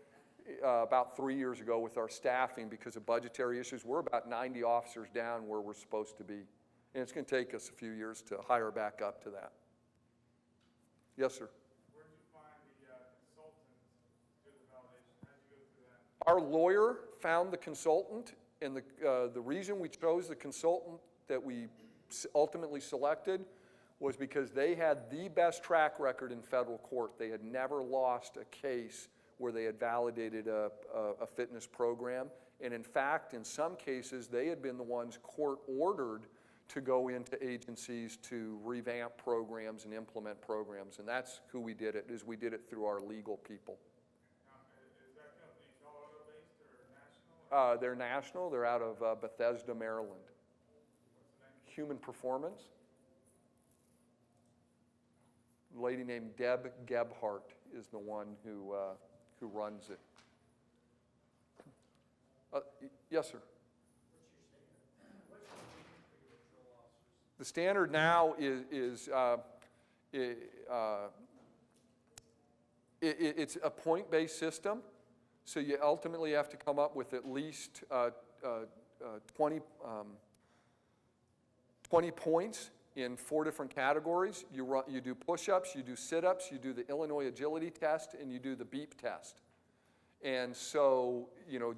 about 3 years ago with our staffing because of budgetary issues. We're about 90 officers down where we're supposed to be. And it's going to take us a few years to hire back up to that. Yes, sir. Where did you find the consultant to do the validation? How did you go through that? Our lawyer found the consultant, and the reason we chose the consultant that we ultimately selected was because they had the best track record in federal court. They had never lost a case where they had validated a fitness program. And in fact, in some cases, they had been the ones court ordered to go into agencies to revamp programs and implement programs. And that's who we did it, is we did it through our legal people. Now, is that company Colorado-based or national? They're national. They're out of Bethesda, Maryland. What's the name? Human Performance. A lady named Deb Gebhardt is the one who runs it. Yes, sir. The standard now is it's a point-based system, so you ultimately have to come up with at least 20 points in 4 different categories. You do push-ups, you do sit-ups, you do the Illinois agility test, and you do the beep test. And so,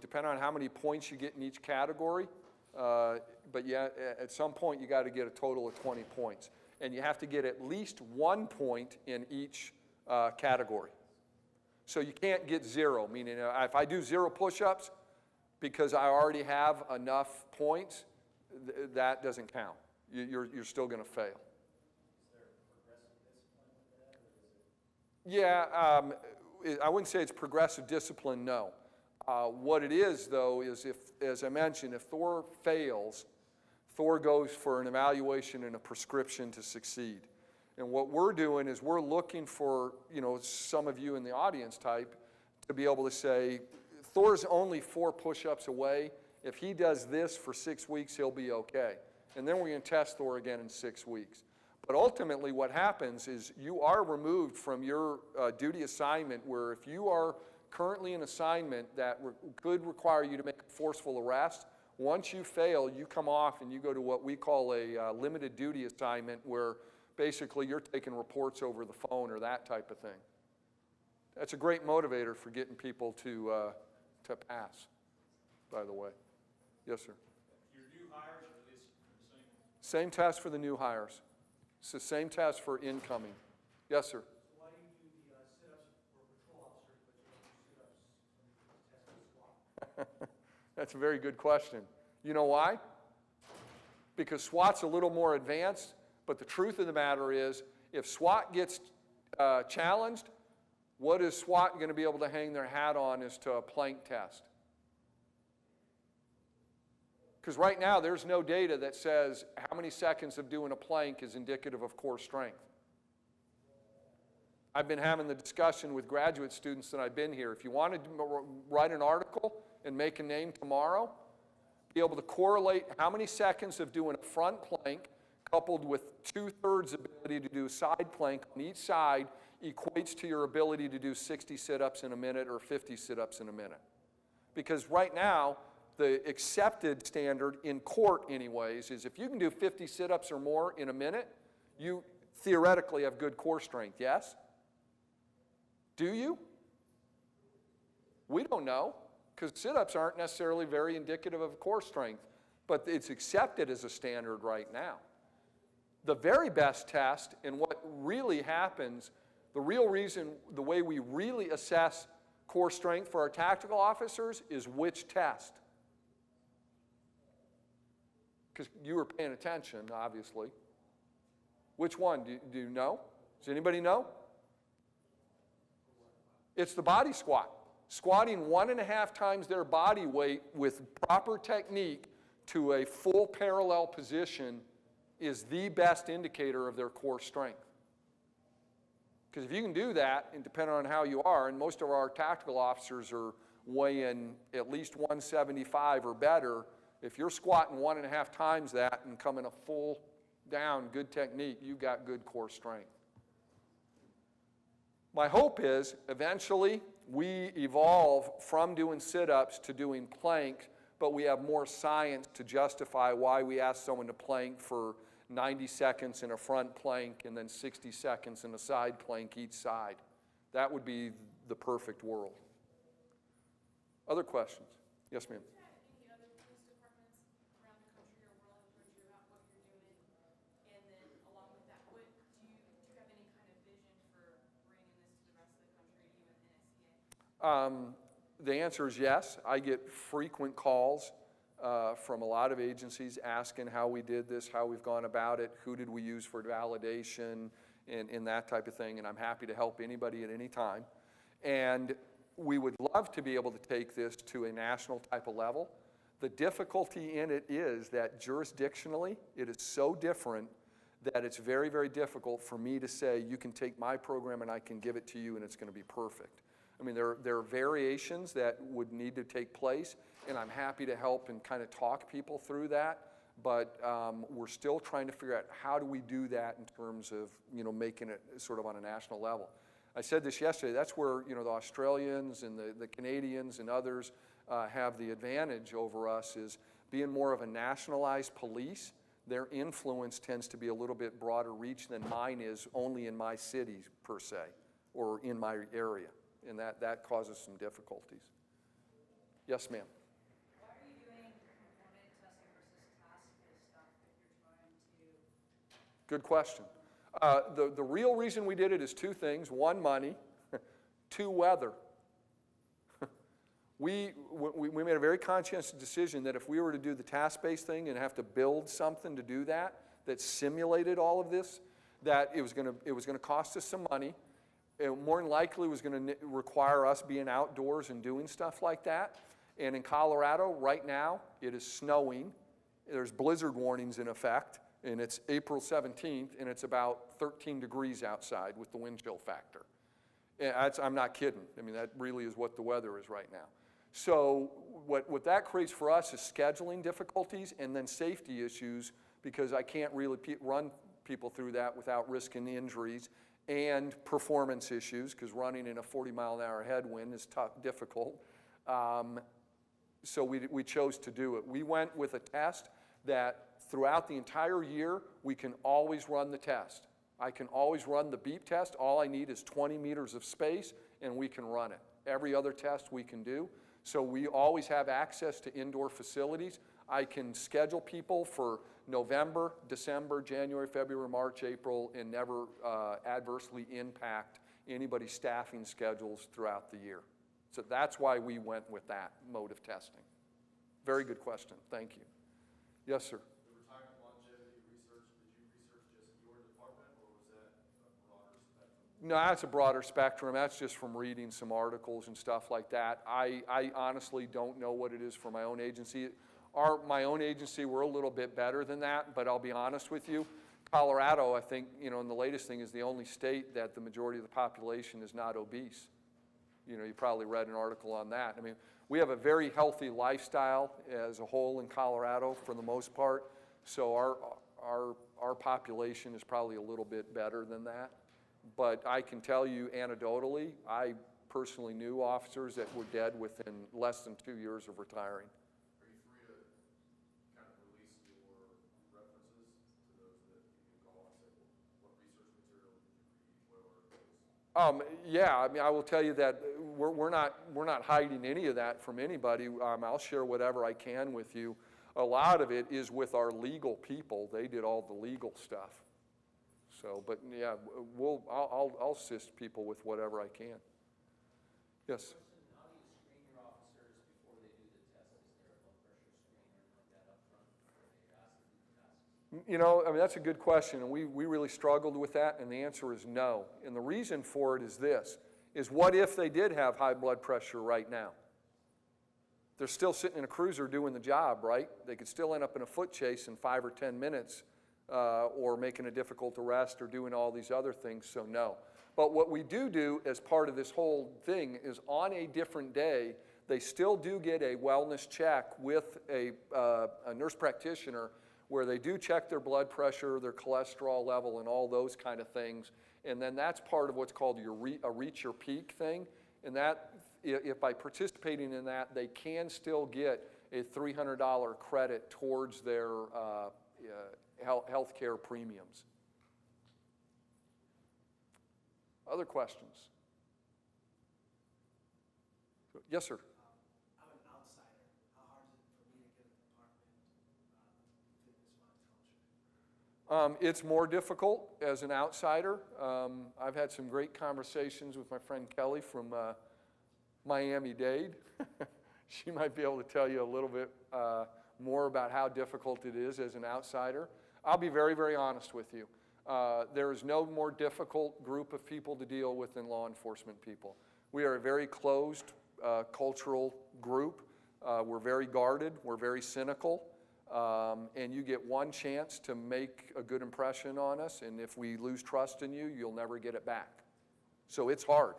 depending on how many points you get in each category, but yeah, at some point you got to get a total of 20 points. And you have to get at least 1 point in each category. So you can't get 0, meaning if I do 0 push-ups because I already have enough points, that doesn't count. You're still going to fail. Is there progressive discipline with that, or is it? Yeah, I wouldn't say it's progressive discipline, no. What it is, though, is if, as I mentioned, if Thor fails, Thor goes for an evaluation and a prescription to succeed. And what we're doing is we're looking for, some of you in the audience type to be able to say, Thor's only 4 push-ups away. If he does this for 6 weeks, he'll be okay. And then we're going to test Thor again in 6 weeks. But ultimately what happens is you are removed from your duty assignment, where if you are currently in assignment that could require you to make a forceful arrest, once you fail, you come off and you go to what we call a limited duty assignment, where basically you're taking reports over the phone or that type of thing. That's a great motivator for getting people to pass, by the way. Yes, sir. Your new hires, are they the same? Same test for the new hires. It's the same test for incoming. Yes, sir. Why do you do the sit-ups for patrol officers, but you don't do sit-ups when you test the SWAT? That's a very good question. You know why? Because SWAT's a little more advanced, but the truth of the matter is, if SWAT gets challenged, what is SWAT going to be able to hang their hat on is to a plank test. Because right now, there's no data that says how many seconds of doing a plank is indicative of core strength. I've been having the discussion with graduate students that I've been here. If you want to write an article and make a name tomorrow, be able to correlate how many seconds of doing a front plank coupled with 2/3 ability to do side plank on each side equates to your ability to do 60 sit-ups in a minute or 50 sit-ups in a minute. Because right now, the accepted standard in court anyways is if you can do 50 sit-ups or more in a minute, you theoretically have good core strength, yes? Do you? We don't know, because sit-ups aren't necessarily very indicative of core strength, but it's accepted as a standard right now. The very best test, and what really happens, the real reason, the way we really assess core strength for our tactical officers is which test? Because you were paying attention, obviously. Which one? Do you know? Does anybody know? It's the body squat. Squatting 1.5 times their body weight with proper technique to a full parallel position is the best indicator of their core strength. Because if you can do that, and depending on how you are, and most of our tactical officers are weighing at least 175 or better, if you're squatting 1.5 times that and coming a full down, good technique, you've got good core strength. My hope is eventually we evolve from doing sit-ups to doing plank, but we have more science to justify why we ask someone to plank for 90 seconds in a front plank and then 60 seconds in a side plank each side. That would be the perfect world. Other questions? Yes, ma'am. Any other police departments around the country or world approach you about what you're doing? And then along with that, do you have any kind of vision for bringing this to the rest of the country, you and NSCA? The answer is yes. I get frequent calls from a lot of agencies asking how we did this, how we've gone about it, who did we use for validation, and that type of thing, and I'm happy to help anybody at any time. And we would love to be able to take this to a national type of level. The difficulty in it is that jurisdictionally, it is so different that it's very, very difficult for me to say, you can take my program and I can give it to you and it's going to be perfect. I mean, there are variations that would need to take place, and I'm happy to help and kind of talk people through that, but we're still trying to figure out how do we do that in terms of, making it sort of on a national level. I said this yesterday, that's where, the Australians and the Canadians and others have the advantage over us, is being more of a nationalized police. their influence tends to be a little bit broader reach than mine is only in my city per se, or in my area, and that causes some difficulties. Yes, ma'am. Why are you doing component testing versus task-based stuff if you're trying to? Good question. The real reason we did it is two things. One, money. Two, weather. We made a very conscientious decision that if we were to do the task-based thing and have to build something to do that simulated all of this, that it was going to cost us some money. It more than likely was going to require us being outdoors and doing stuff like that. And in Colorado, right now, it is snowing. There's blizzard warnings in effect, and it's April 17th, and it's about 13 degrees outside with the wind chill factor. And I'm not kidding. I mean, that really is what the weather is right now. So what that creates for us is scheduling difficulties and then safety issues, because I can't really run people through that without risking injuries, and performance issues, because running in a 40-mile-an-hour headwind is difficult. So we chose to do it. We went with a test that throughout the entire year, we can always run the test. I can always run the beep test. All I need is 20 meters of space, and we can run it. Every other test we can do. So we always have access to indoor facilities. I can schedule people for November, December, January, February, March, April, and never adversely impact anybody's staffing schedules throughout the year. So that's why we went with that mode of testing. Very good question. Thank you. Yes, sir. The retirement longevity research, did you research just your department, or was that a broader spectrum? No, that's a broader spectrum. That's just from reading some articles and stuff like that. I honestly don't know what it is for my own agency. My own agency, we're a little bit better than that, but I'll be honest with you. Colorado, I think, and the latest thing is the only state that the majority of the population is not obese. You probably read an article on that. I mean, we have a very healthy lifestyle as a whole in Colorado for the most part, so our population is probably a little bit better than that. But I can tell you anecdotally, I personally knew officers that were dead within less than 2 years of retiring. Are you free to kind of release your references to those that you can call and say, well, what research material did you read, what articles? Yeah, I mean, I will tell you that we're not hiding any of that from anybody. I'll share whatever I can with you. A lot of it is with our legal people. They did all the legal stuff. So, but yeah, I'll assist people with whatever I can. Yes. How do you screen your officers before they do the test? Is there a blood pressure screen or anything like that up front before they ask to do the test? I mean, that's a good question, and we really struggled with that, and the answer is no. And the reason for it is this, is what if they did have high blood pressure right now? They're still sitting in a cruiser doing the job, right? They could still end up in a foot chase in 5 or 10 minutes or making a difficult arrest or doing all these other things, so no. But what we do as part of this whole thing is on a different day, they still do get a wellness check with a nurse practitioner where they do check their blood pressure, their cholesterol level, and all those kind of things. And then that's part of what's called a reach your peak thing. And that, if by participating in that, they can still get a $300 credit towards their health care premiums. Other questions? Yes, sir. I'm an outsider. How hard is it for me to get an apartment within this township? It's more difficult as an outsider. I've had some great conversations with my friend Kelly from Miami-Dade. She might be able to tell you a little bit more about how difficult it is as an outsider. I'll be very, very honest with you. There is no more difficult group of people to deal with than law enforcement people. We are a very closed cultural group. We're very guarded. We're very cynical. And you get one chance to make a good impression on us, and if we lose trust in you, you'll never get it back. So it's hard.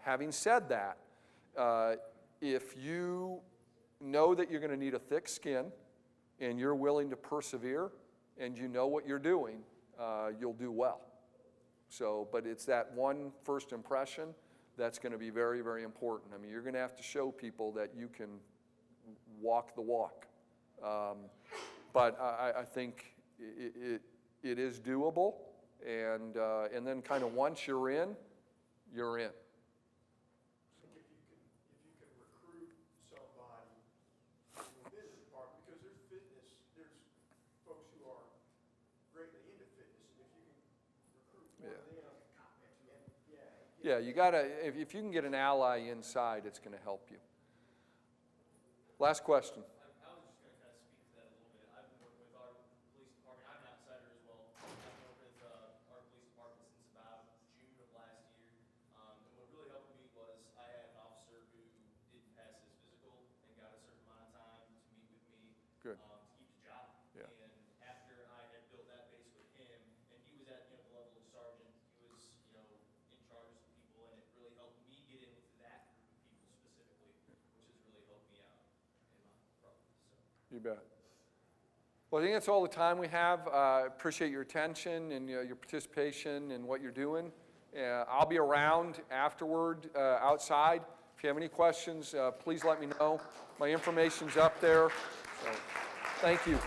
Having said that, if you know that you're going to need a thick skin and you're willing to persevere and you know what you're doing, you'll do well. So, but it's that one first impression that's going to be very, very important. I mean, you're going to have to show people that you can walk the walk. But I think it is doable, and then kind of once you're in, you're in. I think if you can recruit somebody within the department, because there's folks who are greatly into fitness, and if you can recruit one of them, Yeah, you gotta, if you can get an ally inside, it's gonna help you. Last question. I was just going to kind of speak to that a little bit. I've been working with our police department. I'm an outsider as well. I've been working with our police department since about June of last year. And what really helped me was I had an officer who didn't pass his physical and got a certain amount of time to meet with me Good. to keep his job. Yeah. And after I had built that base with him, and he was at the level of sergeant, he was in charge of some people, and it really helped me get in with that group of people specifically, which has really helped me out in my problem. So. You bet. Well, I think that's all the time we have. Appreciate your attention and your participation in what you're doing. I'll be around afterward outside. If you have any questions, please let me know. My information's up there. So, thank you.